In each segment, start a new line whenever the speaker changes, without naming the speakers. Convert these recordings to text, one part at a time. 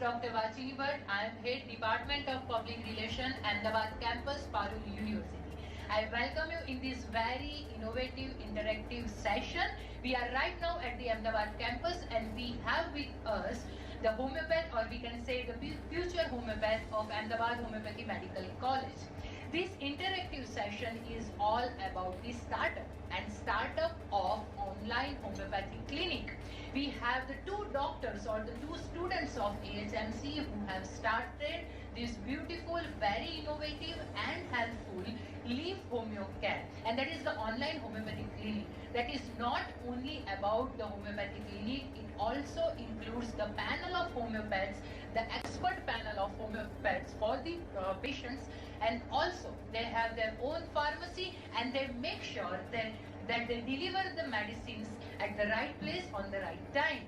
Dr. Vachini Bhatt. I am Head Department of Public Relations, Ahmedabad Campus, Parul University. I welcome you in this very innovative, interactive session. We are right now at the Ahmedabad campus and we have with us the homeopath, or we can say the future homeopath of Ahmedabad Homeopathy Medical College. This interactive session is all about the startup of online homeopathy clinic. We have the two doctors or the two students of AHMC who have started this beautiful, very innovative and helpful Leaf Homeo Care, and that is the online homeopathy clinic. That is not only about the homeopathy clinic, it also includes the panel of homeopaths, the expert panel of homeopaths for the patients, and also they have their own pharmacy and they make sure that they deliver the medicines at the right place on the right time.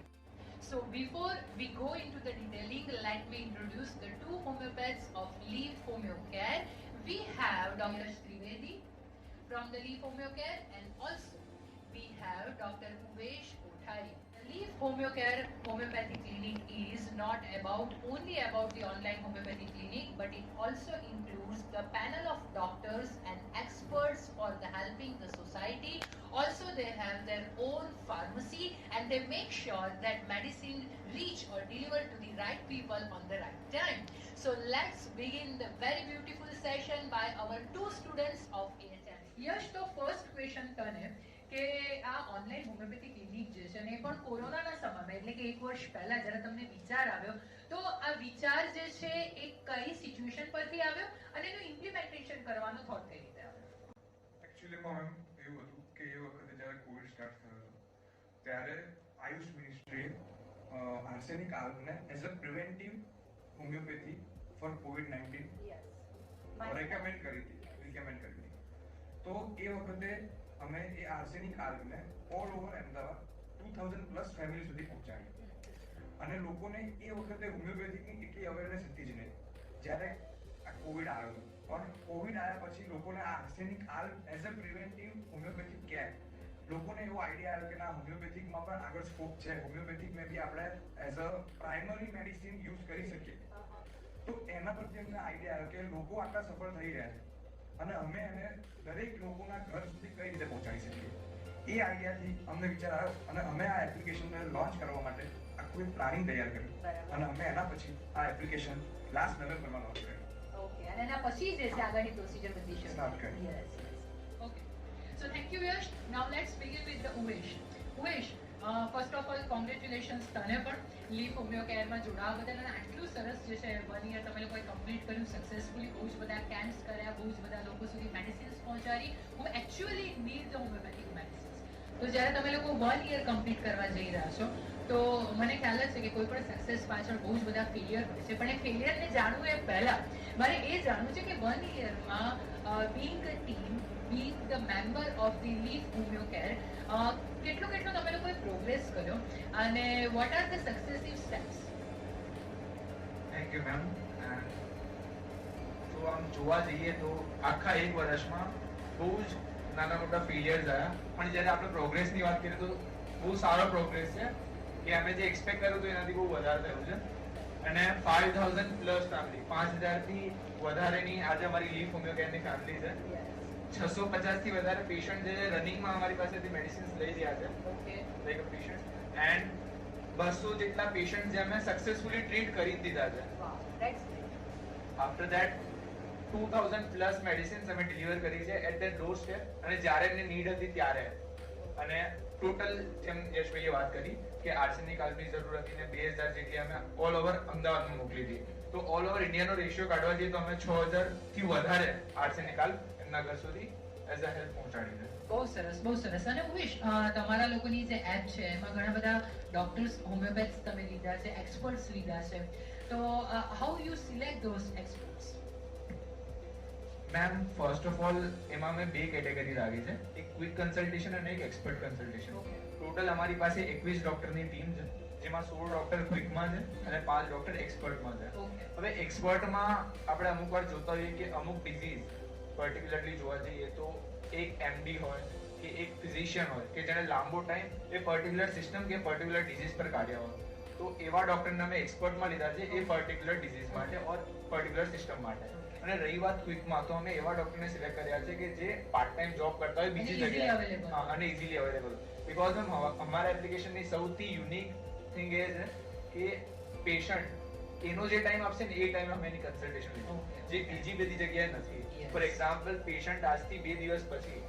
So before we go into the detailing, let me introduce the two homeopaths of Leaf Homeo Care. We have Dr. Trivedi from the Leaf Homeo Care, and also we have Dr. Uvesh Kothari. The Leaf Homeo Care Homeopathy Clinic is not only about the online homeopathy clinic, but it also includes the panel of doctors and experts for the helping the society. Also, they have their own pharmacy and they make sure that medicine reach or deliver to the right people on the right time. So let's begin the very beautiful session by our two students of AHM. Yes, so first question tane કે આ online homeopathy clinic જે છે ને પણ કોરોનાના સમયમાં એટલે કે 1 વર્ષ પહેલા જ્યારે તમને વિચાર આવ્યો તો આ વિચાર જે છે એ કઈ સિચ્યુએશન પરથી આવ્યો અને એનું ઇમ્પ્લિમેન્ટેશન કરવાનો થોટ કઈ રીતે આવ્યો?
एक्चुअली मैम એવું હતું કે એ વખતે જ્યારે કોવિડ સ્ટાર્ટ થયો હતો ત્યારે આયુષ મિનિસ્ટ્રીએ આર્સેનિક આલ્ગને as a preventive homeopathy for કોવિડ-19 રેકમેન્ડ કરી હતી. તો એ વખતે અમે એ આર્સેનિક આલ્ગને all over Ahmedabad 2000 plus family સુધી પહોંચાડી અને લોકોને એ વખતે હોમિયોપેથીની એટલી અવેરનેસ હતી જ નહીં જ્યારે આ કોવિડ આવ્યો. પણ કોવિડ આવ્યા પછી લોકોને આ આર્સેનિક આલ્ગ as a preventive homeopathic care લોકોને એવો આઈડિયા આવ્યો કે ના હોમિયોપેથિકમાં પણ આગળ સ્કોપ છે, હોમિયોપેથિકને બી આપણે as a primary medicine use કરી શકીએ. તો એના પરથી અમને આઈડિયા આવ્યો કે લોકો આટલા સફળ થઈ રહ્યા છે અને અમે એને દરેક લોકોના ઘર સુધી કઈ રીતે પહોંચાડી શકીએ. એ આઈડિયાથી અમને વિચાર આવ્યો અને અમે આ એપ્લિકેશનને લોન્ચ કરવા માટે આખું એક પ્લાનિંગ તૈયાર કર્યું અને અમે એના પછી આ એપ્લિકેશન લાસ્ટ નવેમ્બરમાં લોન્ચ કર્યું.
ઓકે, અને એના પછી જે છે આગળની પ્રોસિજર બધી છે.
સ્ટાર્ટ કરી.
Yes. Okay, so thank you Yash. Now let's begin with the Umesh. Umesh, first of all congratulations તને પણ લીફ હોમિયો કેરમાં જોડાવા બદલ અને આટલું સરસ જે છે 1 યર તમે લોકોએ કમ્પ્લીટ કર્યું સક્સેસફુલી. બહુ જ બધા કેમ્પ્સ કર્યા, બહુ જ બધા લોકો સુધી મેડિસિન્સ પહોંચાડી હું actually need the homeopathic medicines. તો જ્યારે તમે લોકો 1 યર કમ્પ્લીટ કરવા જઈ રહ્યા છો તો મને ખ્યાલ જ છે કે કોઈ પણ સક્સેસ પાછળ બહુ જ બધા ફેલિયર હોય છે, પણ એ ફેલિયરને જાણવું એ પહેલા મારે એ જાણવું છે કે 1 યરમાં being a team, being the member of the Leaf Homeo Care, કેટલો તમે લોકોએ પ્રોગ્રેસ કર્યો અને what are the successive steps?
Thank you ma'am. તો આમ જોવા જઈએ તો આખા 1 વર્ષમાં બહુ જ નાના મોટા ફેલિયર્સ આવ્યા, પણ જ્યારે આપણે પ્રોગ્રેસની વાત કરીએ તો બહુ સારો પ્રોગ્રેસ છે કે અમે જે એક્સપેક્ટ કર્યું હતું એનાથી બહુ વધારે થયું છે. અને 5000 પ્લસ ફેમિલી, 5000 થી વધારેની આજે અમારી લીફ હોમિયો કેરની ફેમિલી છે. 650 થી વધારે પેશન્ટ જે રનિંગમાં અમારી પાસેથી મેડિસિન્સ લઈ રહ્યા છે, લાઈક અ પેશન્ટ, એન્ડ 200 જેટલા પેશન્ટ જે અમે સક્સેસફુલી ટ્રીટ કરી દીધા છે. આફ્ટર ધેટ 2000 પ્લસ મેડિસિન્સ અમે ડિલિવર કરી છે એટ ધ ડોર સ્ટેપ, અને જ્યારે એમને નીડ હતી ત્યારે. અને ટોટલ જેમ યશભાઈએ વાત કરી કે આર્સેનિક આલ્ગની જરૂર હતી ને 2000 જેટલી અમે ઓલ ઓવર અમદાવાદમાં મોકલી હતી. તો ઓલ ઓવર ઇન્ડિયાનો રેશિયો કાઢવા જઈએ તો અમે 6000 થી વધારે આર્સેનિક આલ્ગ એમના ઘર સુધી એઝ અ હેલ્પ પહોંચાડી છે.
બહુ સરસ, બહુ સરસ. અને ઉમેશ, તમારા લોકોની જે એપ છે એમાં ઘણા બધા ડોક્ટર્સ, હોમિયોપેથ્સ તમે લીધા છે, એક્સપર્ટ્સ લીધા છે, તો how you select those experts?
Ma'am, first of all એમાં મેં 2 કેટેગરી રાખી છે, એક ક્વિક કન્સલ્ટેશન અને એક એક્સપર્ટ કન્સલ્ટેશન. ટોટલ અમારી પાસે 21 ડોક્ટરની ટીમ છે, જેમાં 16 ડોક્ટર ક્વિકમાં છે અને 5 ડોક્ટર એક્સપર્ટમાં છે. હવે એક્સપર્ટમાં આપણે અમુક વાર જોતા હોઈએ કે અમુક ડિઝીઝ પર્ટિક્યુલરલી જોવા જઈએ તો એક એમડી હોય કે એક ફિઝિશિયન હોય કે જેણે લાંબો ટાઈમ એ પર્ટિક્યુલર સિસ્ટમ કે પર્ટિક્યુલર ડિઝીઝ પર કાઢ્યા હોય, તો તો એવા ડોક્ટરને અમે એક્સપર્ટમાં લીધા છે એ પર્ટિક્યુલર ડિઝીઝ માટે ઓર પર્ટિક્યુલર સિસ્ટમ માટે. અને રહી વાત ક્વિકમાં, તો અમે એવા ડોક્ટરને સિલેક્ટ કર્યા છે કે જે પાર્ટ ટાઈમ જોબ કરતા હોય બીજી જગ્યાએ, હા, અને ઇઝીલી અવેલેબલ. બીકોઝ અમારા એપ્લિકેશનની સૌથી યુનિક થિંગ એ છે કે પેશન્ટ એનો જે ટાઈમ આપશે ને એ ટાઈમે અમે એની કન્સલ્ટેશન લઈશું, જે બીજી બધી જગ્યાએ નથી. ફોર એક્ઝામ્પલ, પેશન્ટ આજથી 2 દિવસ પછી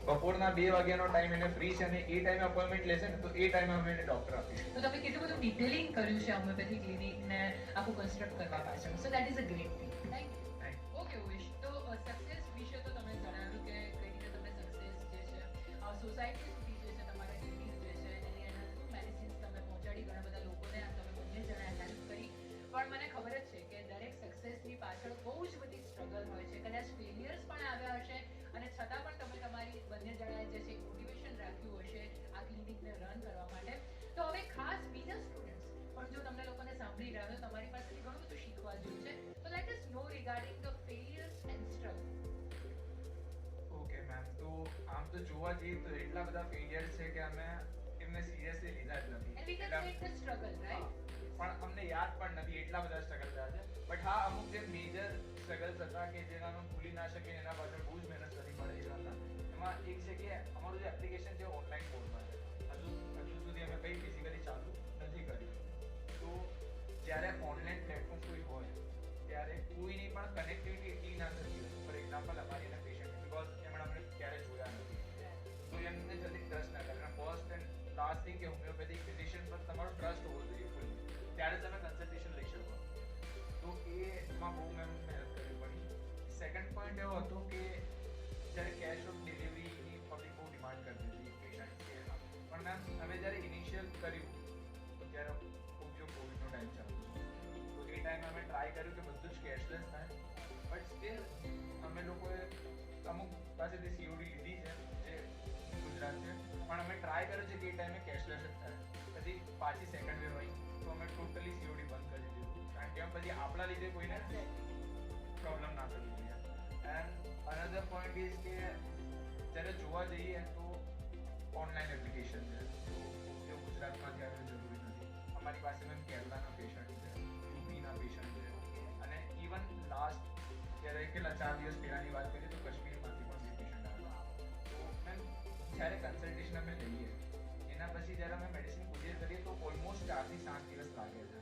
બપોરના 2 વાગ્યાનો ટાઈમ એને ફ્રી છે અને એ ટાઈમે અપોઇન્ટમેન્ટ લેશે ને તો એ ટાઈમે અમે એને ડોક્ટર આપીશું.
તો તમે કેટલું બધું ડિટેલિંગ કર્યું છે હોમિયોપેથી ક્લિનિકને આખું કન્સ્ટ્રક્ટ કરવા પાછળ. So that is a great thing, right? Okay Uvesh, તો સક્સેસ વિશે તો તમે જણાવ્યું કે કઈ રીતે તમે સક્સેસ જે છે સોસાયટી સુધી જે છે તમારા ક્લિનિક જે છે એની અંદર શું મેડિસિન્સ તમે પહોંચાડી, ઘણા બધા લોકોને તમે બંને જણાએ હેલ્પ કરી. પણ મને ખબર જ છે કે દરેક સક્સેસની પાછળ બહુ જ બધી સ્ટ્રગલ હોય છે, કદાચ ફેલિયર્સ પણ આવ્યા હશે અને છતાં પણ તમે તમારી બંને જણાએ જે છે મોટિવેશન રાખ્યું હશે આ ક્લિનિકને રન કરવા માટે. તો હવે ખાસ બીજા સ્ટુડન્ટ્સ પણ જો તમને લોકોને સાંભળી રહ્યા હોય તમારી પાસેથી ઘણું બધું શીખવા જેવું છે, તો let us know regarding the failures and struggle.
Okay ma'am, તો આમ તો જોવા જઈએ તો એટલા બધા ફેલિયર્સ છે કે અમે એમને સિરિયસલી લીધા જ નથી.
And we can take the struggle, right?
પણ અમને યાદ પણ નથી એટલા બધા સ્ટ્રગલ થયા છે. બટ હા, અમુક જે મેજર સ્ટ્રગલ્સ હતા કે જેના અમે ભૂલી ના શકીએ, એના પાછળ બહુ જ મહેનત કરવી પડે એવા હતા. એમાં એક છે કે અમારું જે એપ્લિકેશન છે ઓનલાઈન મોડમાં છે, હજુ સુધી અમે કંઈ ફિઝિકલી ચાલુ નથી કર્યું. તો જ્યારે ઓનલાઈન પ્લેટફોર્મ કોઈ હોય ત્યારે કોઈની પણ કનેક્ટિવિટી એટલી ના થતી હોય. ફોર એક્ઝામ્પલ, અમારી એના પેશન્ટ, બીકોઝ એમણે અમને ક્યારેય જોયા નથી, તો એમને જલ્દી ટ્રસ્ટ ના કરે. ફર્સ્ટ એન્ડ લાસ્ટ થિંગ કે હોમિયોપેથિક ફિઝિશિયન પર તમારો ટ્રસ્ટ હોવો જોઈએ ફૂલ, ત્યારે તમે કન્સલ્ટેશન લઈ શકો. તો એમાં બહુ મેં મહેનત કરવી પડી. સેકન્ડ પોઈન્ટ એવો હતો કે જ્યારે કેશ ઓન ડિલિવરીની પબ્લિક બહુ ડિમાન્ડ કરતી હતી પેશન્ટ કેરમાં. પણ મેમ અમે જ્યારે ઇનિશિયલ કર્યું તો ત્યારે ખૂબ જો કોવિડનો ટાઈમ ચાલતો હતો, તો એ ટાઈમે અમે ટ્રાય કર્યું કે બધું જ કેશલેસ થાય. બટ સ્ટીલ અમે લોકોએ અમુક પાસેથી સીઓડી લીધી છે જે ગુજરાત છે, પણ અમે ટ્રાય કર્યું છે કે એ ટાઈમે કેશલેસ જ થાય. પછી પાછી સેકન્ડ વેવ આવી તો અમે ટોટલી સીઓડી બંધ કરી દીધું, કારણ કે પછી આપણા લીધે કોઈને પ્રોબ્લેમ ના થવી જોઈએ. એન્ડ અનધર પોઈન્ટ ઇઝ કે જ્યારે જોવા જઈએ તો ઓનલાઈન એપ્લિકેશન છે, તો જે ગુજરાતમાં ત્યારે જરૂરી નથી. અમારી પાસે મેમ કેરલાના પેશન્ટ છે, યુપીના પેશન્ટ છે, અને ઇવન લાસ્ટ જ્યારે કેટલા 4 દિવસ પહેલાંની વાત કરીએ તો કાશ્મીરમાંથી પણ બે પેશન્ટ આવ્યા. તો મેમ જ્યારે કન્સલ્ટેશન અમે લઈએ એના પછી જ્યારે અમે મેડિસિન કુરિયર કરીએ તો ઓલમોસ્ટ 4 થી 7 દિવસ લાગે છે.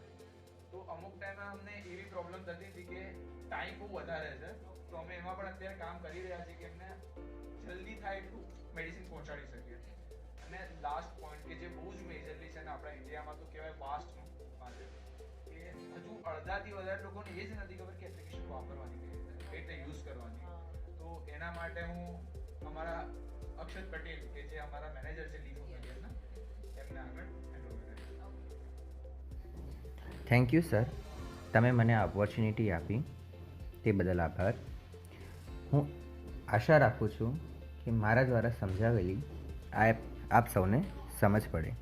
તો અમુક ટાઈમે અમને એવી પ્રોબ્લેમ થતી હતી કે ટાઈમ બહુ વધારે છે, તો અમે એમાં પણ અત્યારે કામ કરી રહ્યા છીએ કે એમને જલ્દી થાય એટલું મેડિસિન પહોંચાડી શકીએ. અને લાસ્ટ પોઈન્ટ કે જે બહુ જ મેજરલી છે ને આપણા ઇન્ડિયામાં તો કહેવાય વાસ્ટમાં છે કે હજુ અડધાથી વધારે લોકોને એ જ નથી ખબર કે એપ્લિકેશન વાપરવાની કઈ રીતે યુઝ કરવાની. તો એના માટે હું અમારા અક્ષત પટેલ કે જે અમારા મેનેજર છે લીડ હોમિયોપેથીના, એમને આગળ હેન્ડઓવર કરીશ.
થેન્ક યુ સર, તમે મને આ ઓપોર્ચ્યુનિટી આપી તે બદલ આભાર. હું આશા રાખું છું કે મારા દ્વારા સમજાવેલી આ એપ આપ સૌને સમજ પડે.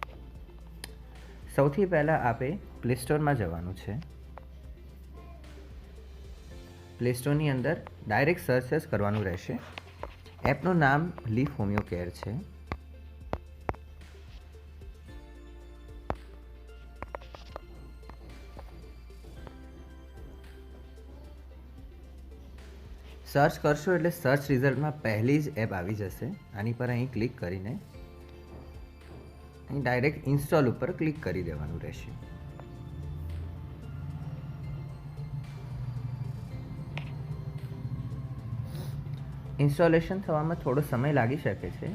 સૌથી પહેલાં આપે પ્લે સ્ટોરમાં જવાનું છે. પ્લે સ્ટોરની અંદર ડાયરેક્ટ સર્ચ જ કરવાનું રહેશે. એપનું નામ લીફ હોમિયો કેર છે. સર્ચ કરશો એટલે સર્ચ રિઝલ્ટમાં પહેલી જ એપ આવી જશે. આની પર અહીં ક્લિક કરીને અહીં ડાયરેક્ટ ઇન્સ્ટોલ ઉપર ક્લિક કરી દેવાનું રહેશે. ઇન્સ્ટોલેશન થવામાં થોડો સમય લાગી શકે છે,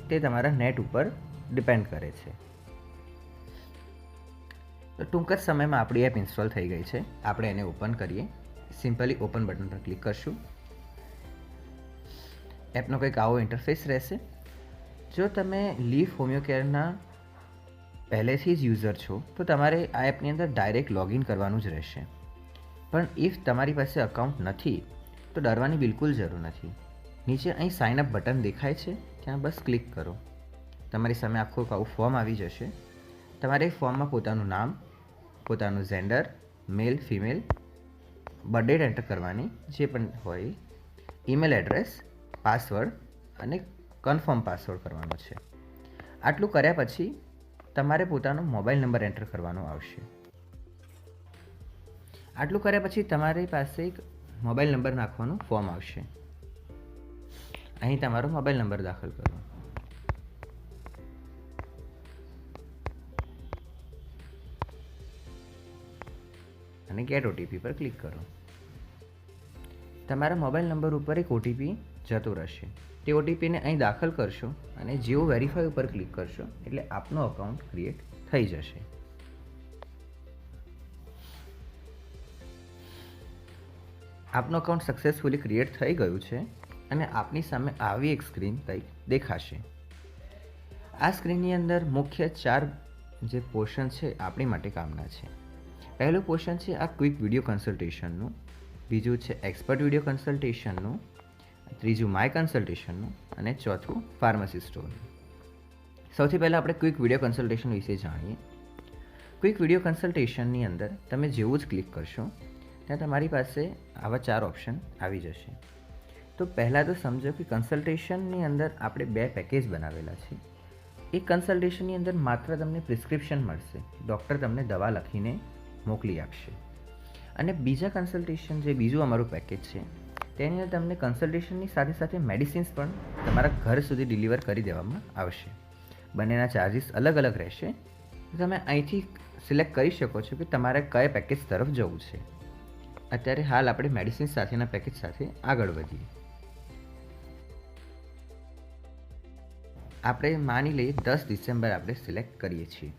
તે તમારા નેટ ઉપર ડિપેન્ડ કરે છે. તો ટૂંક જ સમયમાં આપણી એપ ઇન્સ્ટોલ થઈ ગઈ છે. આપણે એને ઓપન કરીએ. સિમ્પલી ઓપન બટન પર ક્લિક કરશું. એપનો કંઈક આવો ઇન્ટરફેસ રહેશે. જો તમે લીફ હોમિયો કેરના પહેલેથી જ યુઝર છો તો તમારે આ એપની અંદર ડાયરેક્ટ લોગિન કરવાનું જ રહેશે. પણ ઇફ તમારી પાસે અકાઉન્ટ નથી તો ડરવાની બિલકુલ જરૂર નથી. નીચે અહીં સાઇન અપ બટન દેખાય છે, ત્યાં બસ ક્લિક કરો. તમારી સામે આખું આવું ફોર્મ આવી જશે. તમારે ફોર્મમાં પોતાનું નામ, પોતાનું gender, male female, birth date enter કરવાની જે પણ હોય, ઈમેલ એડ્રેસ, પાસવર્ડ અને કન્ફર્મ પાસવર્ડ કરવાનો છે. આટલું કર્યા પછી તમારે પોતાનો મોબાઈલ નંબર એન્ટર કરવાનો આવશે. આટલું કર્યા પછી તમારી પાસે એક મોબાઈલ નંબર નાખવાનો ફોર્મ આવશે. અહીં તમારો મોબાઈલ નંબર દાખલ કરો. અને ગેટ ઓટીપી પર ક્લિક કરો. તમારા મોબાઈલ નંબર ઉપર એક ઓટીપી જતો રહેશે. તે ઓટીપીને અહીં દાખલ કરશો અને જેવો વેરીફાઈ ઉપર ક્લિક કરશો એટલે આપનો અકાઉન્ટ ક્રિએટ થઈ જશે. આપનું અકાઉન્ટ સક્સેસફુલી ક્રિએટ થઈ ગયું છે અને આપની સામે આવી એક સ્ક્રીન કંઈક દેખાશે. આ સ્ક્રીનની અંદર મુખ્ય 4 જે પોર્શન છે આપણી માટે કામના છે. પહેલું પોર્શન છે આ ક્વિક વિડીયો કન્સલ્ટેશનનું, બીજું છે એક્સપર્ટ વિડીયો કન્સલ્ટેશનનું, ત્રીજું માય કન્સલ્ટેશનનું અને ચોથું ફાર્મસી સ્ટોરનું. સૌથી પહેલાં આપણે ક્વિક વિડીયો કન્સલ્ટેશન વિશે જાણીએ. ક્વિક વિડીયો કન્સલ્ટેશનની અંદર તમે જેવું જ ક્લિક કરશો ત્યાં તમારી પાસે આવા 4 ઓપ્શન આવી જશે. તો પહેલાં તો સમજો કે કન્સલ્ટેશનની અંદર આપણે 2 પેકેજ બનાવેલા છે. એક કન્સલ્ટેશનની અંદર માત્ર તમને પ્રિસ્ક્રિપ્શન મળશે, ડૉક્ટર તમને દવા લખીને મોકલી આપશે. અને બીજા કન્સલ્ટેશન જે બીજું અમારું પેકેજ છે તેની અંદર તમને કન્સલ્ટેશનની સાથે સાથે મેડિસિન્સ પણ તમારા ઘર સુધી ડિલિવર કરી દેવામાં આવશે. બંનેના ચાર્જિસ અલગ અલગ રહેશે. તમે અહીંથી સિલેક્ટ કરી શકો છો કે તમારે કયા પેકેજ તરફ જવું છે. અત્યારે હાલ આપણે મેડિસિન સાથેના પેકેજ સાથે આગળ વધીએ. આપણે માની લઈએ 10 ડિસેમ્બર આપણે સિલેક્ટ કરીએ છીએ.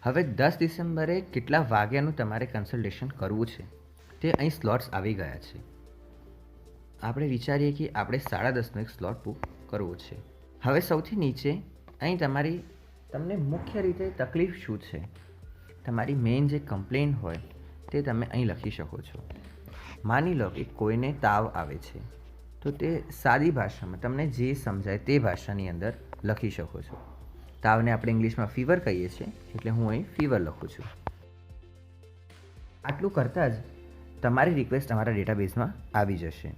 હવે 10 ડિસેમ્બરે કેટલા વાગ્યાનું તમારે કન્સલ્ટેશન કરવું છે તે અહીં સ્લોટ્સ આવી ગયા છે. આપણે વિચારીએ કે આપણે 10:30નો એક સ્લોટ બુક કરવો છે. હવે સૌથી નીચે અહીં તમને મુખ્ય રીતે તકલીફ શું છે, તમારી મેઇન જે કમ્પ્લેન હોય તે તમે અહીં લખી શકો છો. માની લો કે કોઈને તાવ આવે છે તો તે સાદી ભાષામાં તમને જે સમજાય તે ભાષાની અંદર લખી શકો છો. તાવને આપણે ઇંગ્લિશમાં ફીવર કહીએ છીએ એટલે હું અહીં ફીવર લખું છું. આટલું કરતાં જ તમારી રિક્વેસ્ટ અમારા ડેટાબેઝમાં આવી જશે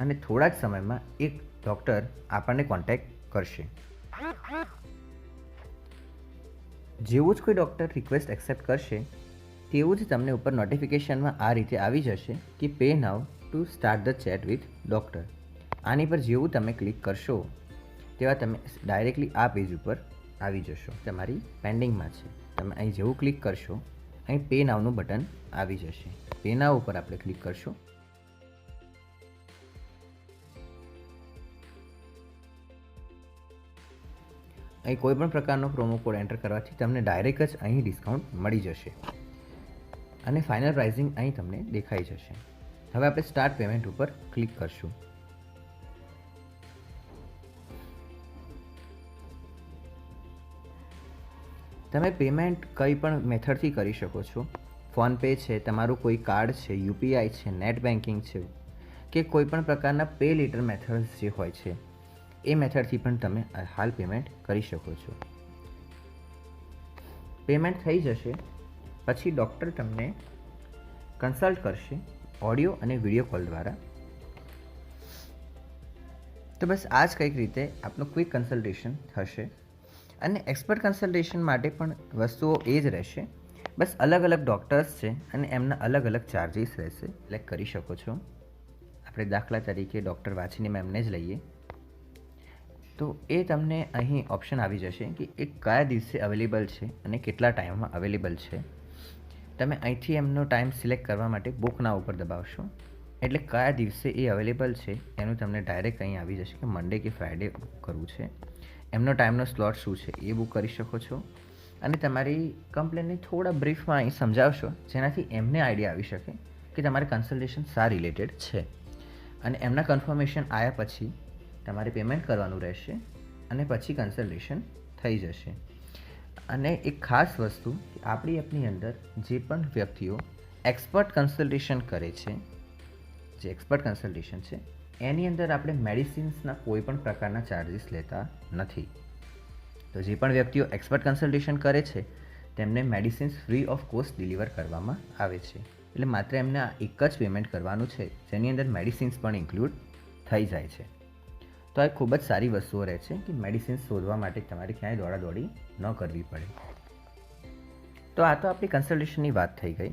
અને થોડા જ સમયમાં એક ડૉક્ટર આપણને કોન્ટેક્ટ કરશે. જેવું જ કોઈ ડૉક્ટર રિક્વેસ્ટ એક્સેપ્ટ કરશે તેવું જ તમને ઉપર નોટિફિકેશનમાં આ રીતે આવી જશે કે pay now to start the chat with doctor. આની પર જેવું તમે ક્લિક કરશો તેવા તમે ડાયરેક્ટલી આ પેજ ઉપર આવી જશો. તમારી પેન્ડિંગમાં છે. તમે અહીં જેવું ક્લિક કરશો અહીં પે નાવનું બટન આવી જશે. પે નાવ ઉપર આપણે ક્લિક કરશો. અહીં કોઈ પણ પ્રકારનો પ્રોમો કોડ એન્ટર કરવાથી તમને ડાયરેક્ટ જ અહીં ડિસ્કાઉન્ટ મળી જશે અને ફાઇનલ પ્રાઇઝિંગ અહીં તમને દેખાઈ જશે. હવે આપણે સ્ટાર્ટ પેમેન્ટ ઉપર ક્લિક કરશું. તમે પેમેન્ટ કંઈ પણ મેથડથી કરી શકો છો. ફોનપે છે, તમારું કોઈ કાર્ડ છે, યુપીઆઈ છે, નેટ બેન્કિંગ છે કે કોઈ પણ પ્રકારના પે લેટર મેથડ્સ જે હોય છે એ મેથડથી પણ તમે હાલ પેમેન્ટ કરી શકો છો. પેમેન્ટ થઈ જશે પછી ડૉક્ટર તમને કન્સલ્ટ કરશે ઓડિયો અને વિડીયો કોલ દ્વારા. તો બસ આ જ કંઈક રીતે આપનું ક્વિક કન્સલ્ટેશન થશે. અને એક્સપર્ટ કન્સલ્ટેશન માટે પણ વસ્તુઓ એ જ રહેશે, બસ અલગ અલગ ડૉક્ટર્સ છે અને એમના અલગ અલગ ચાર્જીસ રહેશે. સિલેક્ટ કરી શકો છો. આપણે દાખલા તરીકે ડૉક્ટર વાંચીને મેમને જ લઈએ તો એ તમને અહીં ઓપ્શન આવી જશે કે એ કયા દિવસે અવેલેબલ છે અને કેટલા ટાઈમમાં અવેલેબલ છે. તમે અહીંથી એમનો ટાઈમ સિલેક્ટ કરવા માટે બુક નાવ ઉપર દબાવશો એટલે કયા દિવસે એ અવેલેબલ છે એનું તમને ડાયરેક્ટ અહીં આવી જશે કે મંડે કે ફ્રાઈડે બુક કરવું છે. એમનો ટાઈમનો સ્લોટ શું છે એ બુક કરી શકો છો અને તમારી કમ્પ્લેનને થોડા બ્રીફમાં અહીં સમજાવશો જેનાથી એમને આઈડિયા આવી શકે કે તમારે કન્સલ્ટેશન શા રિલેટેડ છે. અને એમના કન્ફર્મેશન આવ્યા પછી તમારે પેમેન્ટ કરવાનું રહેશે અને પછી કન્સલ્ટેશન થઈ જશે. અને એક ખાસ વસ્તુ કે આપણી એપની અંદર જે પણ વ્યક્તિઓ એક્સપર્ટ કન્સલ્ટેશન કરે છે, જે એક્સપર્ટ કન્સલ્ટેશન છે એની અંદર આપણે મેડિસિન્સના કોઈ પણ પ્રકારના ચાર્જીસ લેતા નથી. તો જે પણ વ્યક્તિઓ એક્સપર્ટ કન્સલ્ટેશન કરે છે તેમને medicines free of cost deliver કરવામાં આવે છે. એટલે માત્ર એમને આ એક જ પેમેન્ટ કરવાનું છે જેની અંદર મેડિસિન્સ પણ ઇન્ક્લુડ થઈ જાય છે. તો આ ખૂબ જ સારી વસ્તુઓ રહે છે કે મેડિસિન્સ શોધવા માટે તમારે ક્યાંય દોડાદોડી ન કરવી પડે. તો આ તો આપણી કન્સલ્ટેશનની વાત થઈ ગઈ,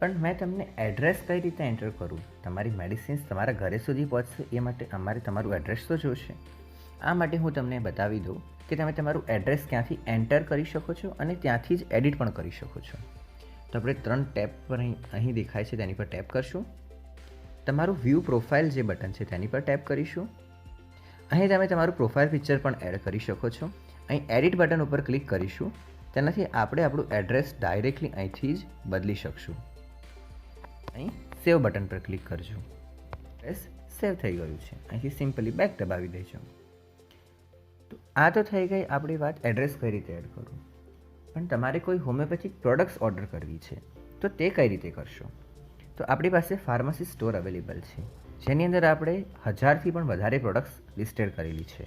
પણ મેં તમને એડ્રેસ કઈ રીતે એન્ટર કરું, તમારી મેડિસિન્સ તમારા ઘરે સુધી પહોંચશે એ માટે અમારે તમારું એડ્રેસ તો જોશે. આ માટે હું તમને બતાવી દઉં કે તમે તમારું એડ્રેસ ક્યાંથી એન્ટર કરી શકો છો અને ત્યાંથી જ એડિટ પણ કરી શકો છો. તો આપણે 3 ટેપ પર અહીં દેખાય છે તેની પર ટેપ કરશું. તમારું વ્યૂ પ્રોફાઇલ જે બટન છે તેની પર ટેપ કરીશું. અહીં તમે તમારું પ્રોફાઇલ પિક્ચર પણ એડ કરી શકો છો. અહીં એડિટ બટન ઉપર ક્લિક કરીશું. તેનાથી આપણે આપણું એડ્રેસ ડાયરેક્ટલી અહીંથી જ બદલી શકશું. અહીં સેવ બટન પર ક્લિક કરજો. એડ્રેસ સેવ થઈ ગયું છે. અહીંથી સિમ્પલી બેક દબાવી દેજો. તો આ તો થઈ ગઈ આપણી વાત એડ્રેસ કઈ રીતે એડ કરવું. પણ તમારે કોઈ હોમિયોપેથિક પ્રોડક્ટ્સ ઓર્ડર કરવી છે તો તે કઈ રીતે કરશો. તો આપણી પાસે ફાર્મસી સ્ટોર અવેલેબલ છે, જેની અંદર આપણે 1000થી પણ વધારે પ્રોડક્ટ્સ લિસ્ટેડ કરેલી છે.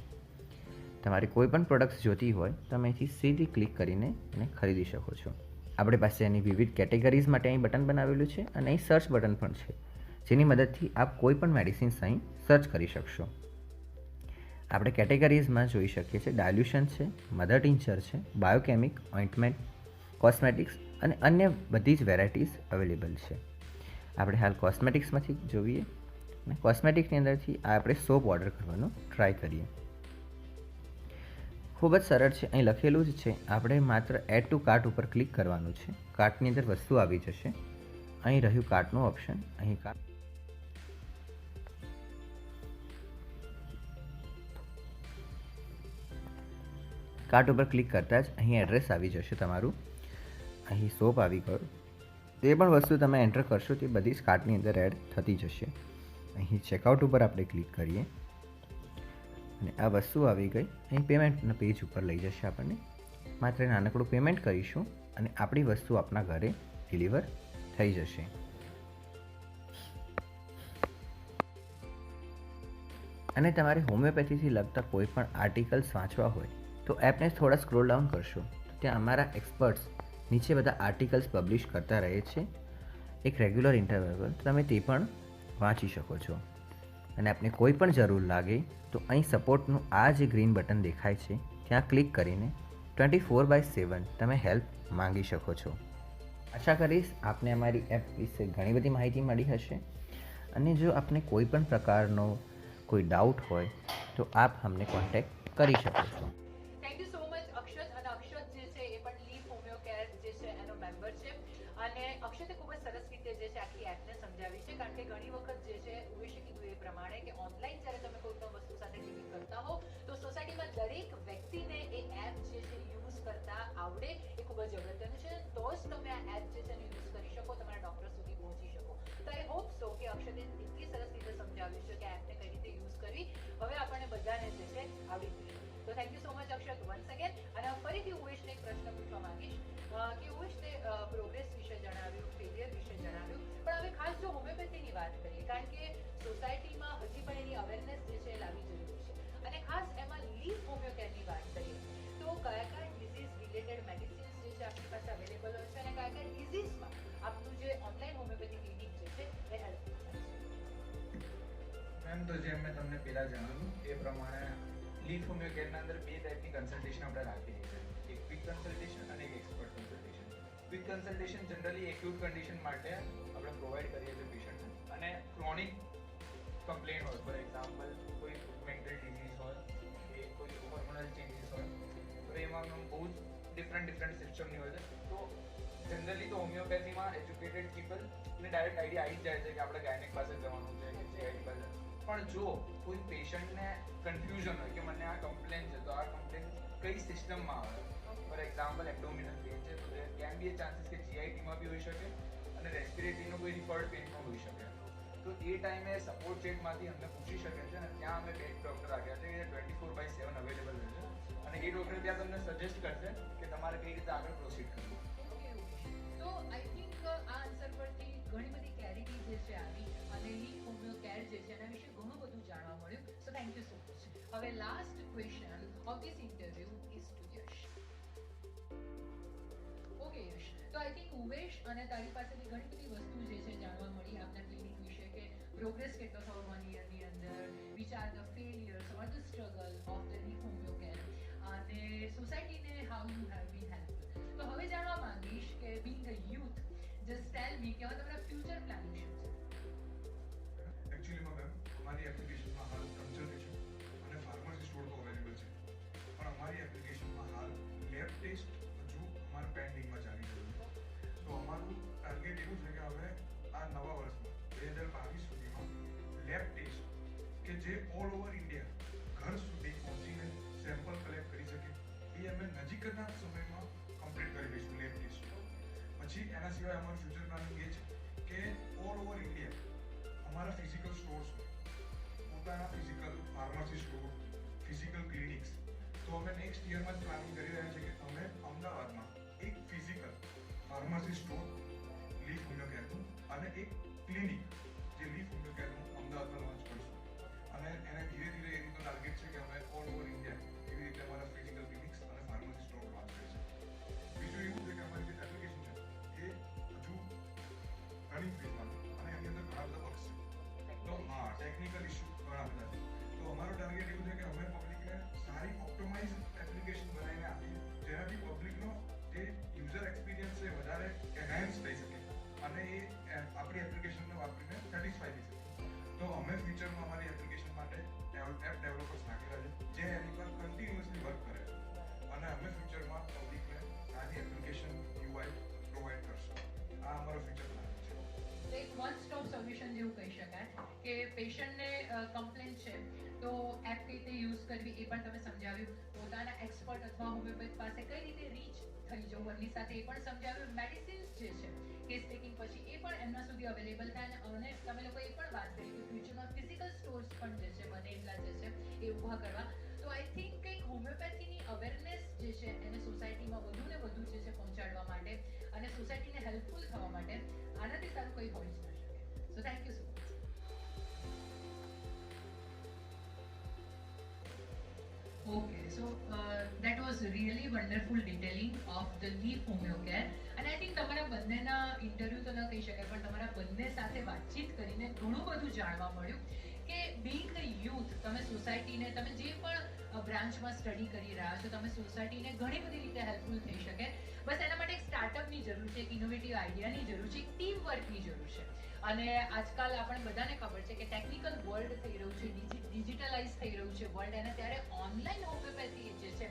તમારે કોઈ પણ પ્રોડક્ટ્સ જોતી હોય તો તમે અહીંથી સીધી ક્લિક કરીને એને ખરીદી શકો છો. આપણી પાસે એની વિવિધ કેટેગરીઝ માટે અહીં બટન બનાવેલું છે અને અહીં સર્ચ બટન પણ છે, જેની મદદથી આપ કોઈ પણ મેડિસિન્સ અહીં સર્ચ કરી શકશો. આપણે કેટેગરીઝમાં જોઈ શકીએ છીએ ડાયલ્યુશન છે, મધર ટિંચર છે, બાયોકેમિક, ઓઇન્ટમેન્ટ, કોસ્મેટિક્સ અને અન્ય બધી જ વેરાયટીઝ અવેલેબલ છે. આપણે હાલ કોસ્મેટિક્સમાંથી જોઈએ અને કોસ્મેટિકની અંદરથી આપણે સોપ ઓર્ડર કરવાનો ટ્રાય કરીએ. ખૂબ જ સરળ છે. અહીં લખેલું જ છે, આપણે માત્ર એડ ટુ કાર્ટ ઉપર ક્લિક કરવાનું છે. કાર્ટની અંદર વસ્તુ આવી જશે. અહીં રહ્યું કાર્ટનું ઓપ્શન. અહીં કાર્ટ ઉપર ક્લિક કરતાં જ અહીં એડ્રેસ આવી જશે તમારું. અહીં સોપ આવી ગયો. તે પણ વસ્તુ તમે એન્ટર કરશો તે બધી જ કાર્ટની અંદર એડ થતી જશે. અહીં ચેકઆઉટ ઉપર આપણે ક્લિક કરીએ અને આ વસ્તુ આવી ગઈ. અહીં પેમેન્ટના પેજ ઉપર લઈ જશે આપણને. માત્ર નાનકડું પેમેન્ટ કરીશું અને આપણી વસ્તુ આપણા ઘરે ડિલિવર થઈ જશે. અને તમારે હોમિયોપેથીથી લગતા કોઈ પણ આર્ટિકલ્સ વાંચવા હોય તો એપને થોડા સ્ક્રોલ ડાઉન કરશો તો ત્યાં અમારા એક્સપર્ટ્સ નીચે બધા આર્ટિકલ્સ પબ્લિશ કરતા રહે છે એક રેગ્યુલર ઇન્ટરવલ પર. તમે તે પણ વાંચી શકો છો. અને આપને કોઈ પણ જરૂર લાગે તો અહીં સપોર્ટનું આ જે ગ્રીન બટન દેખાય છે ત્યાં ક્લિક કરીને 24/7 તમે હેલ્પ માંગી શકો છો. આશા કરીશ આપને અમારી એપ વિશે ઘણી બધી માહિતી મળી હશે. અને જો આપને કોઈ પણ પ્રકારનો કોઈ ડાઉટ હોય તો આપ અમને કોન્ટેક્ટ કરી શકો છો.
થેન્ક યુ સો મચ અક્ષત. અને અક્ષત જે છે એ પણ લીવ હોમિયો કેર જે છે એનો મેમ્બર છે. અને અક્ષતે ખૂબ જ સરસ રીતે જે છે આખી એપને સમજાવી છે, કારણ કે ઘણી વખત જે છે ઉવેશે કીધું એ પ્રમાણે કે ઓનલાઈન જ્યારે તમે કોઈ પણ વસ્તુ સાથે ડીલિંગ કરતા હો તો સોસાયટીમાં દરેક વ્યક્તિને એ એપ જે છે યુઝ કરતા આવડે એ ખૂબ જ અગત્યનું છે. તો જ તમે આ એપ જે છે એનો યુઝ કરી શકો, તમારા ડોક્ટર સુધી પહોંચી શકો. તો આઈ હોપ સો કે અક્ષતે એટલી સરસ રીતે સમજાવ્યું છે કે એપને કઈ રીતે યુઝ કરવી હવે આપણને બધાને જે છે આવડી જશે. તો thank you so much Akshat once again. અને ફરીથી ઉવેશને એક પ્રશ્ન પૂછવા માંગીશ કે ઉવેશ તે પ્રોગ્રેસ વિશે જણાવ્યું, ફેલિયર વિશે જણાવ્યું, પણ હવે ખાસ જો હોમિયોપેથીની વાત કરીએ, કારણ કે સોસાયટીમાં હજી પણ એની અવેરનેસ જે છે લાવવી જરૂરી છે. અને ખાસ એમાં લીવ હોમિયોકેરની વાત કરીએ તો કયા કયા ડિઝીઝ રિલેટેડ મેડિસિન્સ જે છે આપણી પાસે અવેલેબલ હોય છે અને કયા કયા ડિઝીઝમાં આપનું જે ઓનલાઈન હોમિયોપેથી ક્લિનિક જે છે એ હેલ્પ થાય છે.
મેમ, તો જેમ મેં તમને પહેલા જણાવ્યું એ પ્રમાણે લીવ હોમિયોકેરના અંદર 2 ટાઈપની કન્સલ્ટેશન આપણે રાખેલી છે. એક ક્વિક કન્સલ્ટેશન અને એક expert consultation. Quick consultation generally acute condition માટે આપણે પ્રોવાઈડ કરીએ છીએ પેશન્ટને. અને ક્રોનિક કમ્પ્લેન હોય, ફોર એક્ઝામ્પલ કોઈ મેન્ટલ ડિઝીઝ હોય કે કોઈ હોર્મોનલ ચેન્જીસ હોય તો એમાં બહુ જ ડિફરન્ટ સિસ્ટમની હોય છે. તો જનરલી તો હોમિયોપેથીમાં એજ્યુકેટેડ પીપલને ડાયરેક્ટ આઈડિયા આવી જ જાય છે કે આપણે ગાયનેક પાસે જવાનું છે કે જીઆઈડી પાસે. પણ જો કોઈ પેશન્ટને કન્ફ્યુઝન હોય કે મને આ કમ્પ્લેન છે તો આ કમ્પ્લેન કઈ સિસ્ટમમાં આવે, ફોર એક્ઝામ્પલ એબ્ડોમિનલ પેઇન છે તો દેર કેન બી એ ચાન્સીસ કે જીઆઈટીમાં બી હોઈ શકે અને રેસ્પિરેટરીનો કોઈ રિફર્ડ પેઇનમાં હોઈ શકે. તો એ ટાઈમે સપોર્ટ ચેટમાંથી અમને પૂછી શકે છે અને ત્યાં અમે 2 ડૉક્ટર રાખ્યા છે એ 24/7 અવેલેબલ હોય છે. અને એ ડૉક્ટર ત્યાં તમને સજેસ્ટ કરશે કે તમારે કઈ રીતે આગળ પ્રોસીડ કરવું.
તો આઈ થિંક આ આન્સર પરથી ઘણી બધી ક્લેરિટી જે છે આવી અને લીવ હોમિયો કેર જે છે એના વિશે ઘણું બધું જાણવા મળ્યું. So thank you so much. હવે last question of this interview is to Yash. Okay Yash, તો આઈ થિંક ઉવેશ અને તારી પાસેથી ઘણી બધી વસ્તુ જે છે જાણવા મળી આપના ક્લિનિક વિશે કે પ્રોગ્રેસ કેટલો થયો 1 યરની અંદર, which are the failures or the struggle of the Leaf homeo care, અને સોસાયટીને how you have been helpful. તો હવે જાણવા માંગીશ કે being a youth, just tell me કે હવે તમારા ફ્યુચર પ્લાનિંગ શું છે?
એકચ્યુઅલીમાં મેમ અમારી એપ્લિકેશનમાં હાલ કન્સલ્ટેશન અને ફાર્મસી સ્ટોર તો અવેલેબલ છે, પણ અમારી એપ્લિકેશનમાં હાલ લેબ ટેસ્ટ હજુ અમારા પેન્ડિંગમાં ચાલી રહ્યું છે. તો અમારું ટાર્ગેટ એવું છે કે હવે આ નવા વર્ષમાં 2022 સુધીમાં લેબ ટેસ્ટ કે જે ઓલ ઓવર ઇન્ડિયા ઘર સુધી પહોંચીને સેમ્પલ કલેક્ટ કરી શકે એ અમે નજીકના સમયમાં કમ્પ્લીટ કરી દઈશું લેબ ટેસ્ટ. પછી એના સિવાય અમારું ફ્યુચર પ્લાનિંગ એ છે કે ઓલ ઓવર ઇન્ડિયા અમારા ફિઝિકલ સ્ટોર્સ પોતાના physical pharmacy store, physical clinics. તો અમે નેક્સ્ટ યરમાં જ પ્લાનિંગ કરી રહ્યા છીએ કે અમે અમદાવાદમાં એક physical pharmacy store Leaf homeo કેરનું અને એક ક્લિનિક જે લીફ હોમિયો કેરનું અમદાવાદમાં લોન્ચ કરીશું. અને એને ધીરે ધીરે એ રીતનો ટાર્ગેટ છે કે અમે ઓલ ઓવર ઇન્ડિયા એવી રીતે અમારા ફિઝિકલ ક્લિનિક્સ અને ફાર્મસી સ્ટોર લોન્ચ કરીશું. બીજું એવું છે કે અમારી જે એપ્લિકેશન છે એ હજુ રનિંગ ફેઝમાં છે અને એની અંદર ઘણા બધા બગ્સ છે. તો હા, ટેકનિકલ ઇસ્યુ ઘણા બધા છે. તો અમારો ટાર્ગેટ એવું છે કે અમે પબ્લિકને સારી ઓપ્ટિમાઇઝ એપ્લિકેશન બનાવીને આપીએ જેનાથી પબ્લિકનો જે યુઝર એક્સપિરિયન્સ છે વધારે એનહાન્સ થઈ શકે અને એ આપણી એપ્લિકેશનને વાપરીને સેટિસ્ફાઈ થઈ શકે. તો અમે ફ્યુચરમાં અમારી એપ્લિકેશન માટે એપ ડેવલપર્સ નાખેલા છે જે એની પર કન્ટિન્યુઅસલી વર્ક કરે છે અને અમે ફ્યુચરમાં પબ્લિકને સારી એપ્લિકેશન યુઆઈ પ્રોવાઈડ કરશું. આ અમારો ફ્યુચર પ્લાન છે.
એક વન સ્ટોપ સોલ્યુશન જેવું કહી શકાય કે પેશન્ટને કમ્પ્લેન છે તો એપ કઈ રીતે યુઝ કરવી એ પણ તમે સમજાવ્યું, પોતાના એક્સપર્ટ અથવા હોમિયોપેથ પાસે કઈ રીતે રીચ થઈ જવું એમની સાથે એ પણ સમજાવ્યું, મેડિસિન્સ જે છે કેસ ટેકિંગ પછી એ પણ એમના સુધી અવેલેબલ થાય, અને તમે લોકો એ પણ વાત કરી કે ફ્યુચરમાં ફિઝિકલ સ્ટોર્સ પણ જે છે બને એટલા જે છે એ ઊભા કરવા. તો આઈ થિંક કંઈક હોમિયોપેથીની અવેરનેસ જે છે એને સોસાયટીમાં વધુ ને વધુ જે છે પહોંચાડવા માટે અને સોસાયટીને હેલ્પફુલ થવા માટે આનાથી સારું કંઈ હોઈ જ ન શકે. સો thank you so much. Okay, so that was really wonderful detailing of the Leaf Homeo Care, and I think તમારા બંનેના ઇન્ટરવ્યુ તો ન કહી શકાય પણ તમારા બંને સાથે વાતચીત કરીને ઘણું બધું જાણવા મળ્યું કે બીંગ અ યુથ તમે સોસાયટીને, તમે જે પણ બ્રાન્ચમાં સ્ટડી કરી રહ્યા છો તમે સોસાયટીને ઘણી બધી રીતે હેલ્પફુલ થઈ શકે. બસ એના માટે એક સ્ટાર્ટઅપની જરૂર છે, એક ઇનોવેટિવ આઈડિયાની જરૂર છે, એક ટીમ વર્કની જરૂર છે. અને આજકાલ આપણે બધાને ખબર છે કે ટેકનિકલ વર્લ્ડ થઈ રહ્યું છે, ડિજિટલાઇઝ થઈ રહ્યું છે વર્લ્ડ, અને ત્યારે ઓનલાઈન હોમિયોપેથી જે છે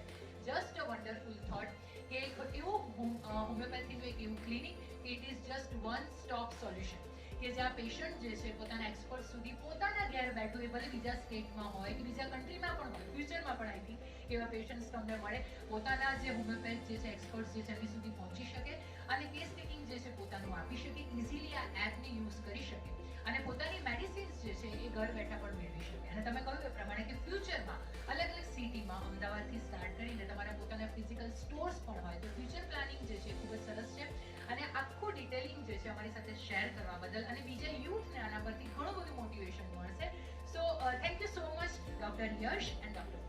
જસ્ટ અ વન્ડરફુલ થોટ કે એક એવું હોમિયોપેથીનું એક એવું ક્લિનિક કે it is just one stop solution કે જ્યાં પેશન્ટ જે છે પોતાના એક્સપર્ટ સુધી પોતાના ઘેર બેઠું, એ ભલે બીજા સ્ટેટમાં હોય કે બીજા કન્ટ્રીમાં પણ હોય, ફ્યુચરમાં પણ આઈ થિંક એવા પેશન્ટ્સ તમને મળે, પોતાના જે હોમિયોપેથ જે છે એક્સપર્ટ જે છે એમની સુધી પહોંચી શકે અને કેસ ટેકિંગ જે છે પોતાનું આપી શકે, ઇઝીલી આ એપને યુઝ કરી શકે અને પોતાની મેડિસિન્સ જે છે એ ઘર બેઠા પણ મેળવી શકે. અને તમે કહ્યું એ પ્રમાણે કે ફ્યુચરમાં અલગ અલગ સિટીમાં અમદાવાદથી સ્ટાર્ટ કરીને તમારા પોતાના ફિઝિકલ સ્ટોર્સ પણ હોય, તો ફ્યુચર પ્લાનિંગ જે છે ખૂબ જ સરસ છે. અને આખું ડિટેલિંગ જે છે અમારી સાથે શેર કરવા બદલ અને બીજા યુથને આના પરથી ઘણું બધું મોટિવેશન મળશે. So thank you so much doctor Yash and doctor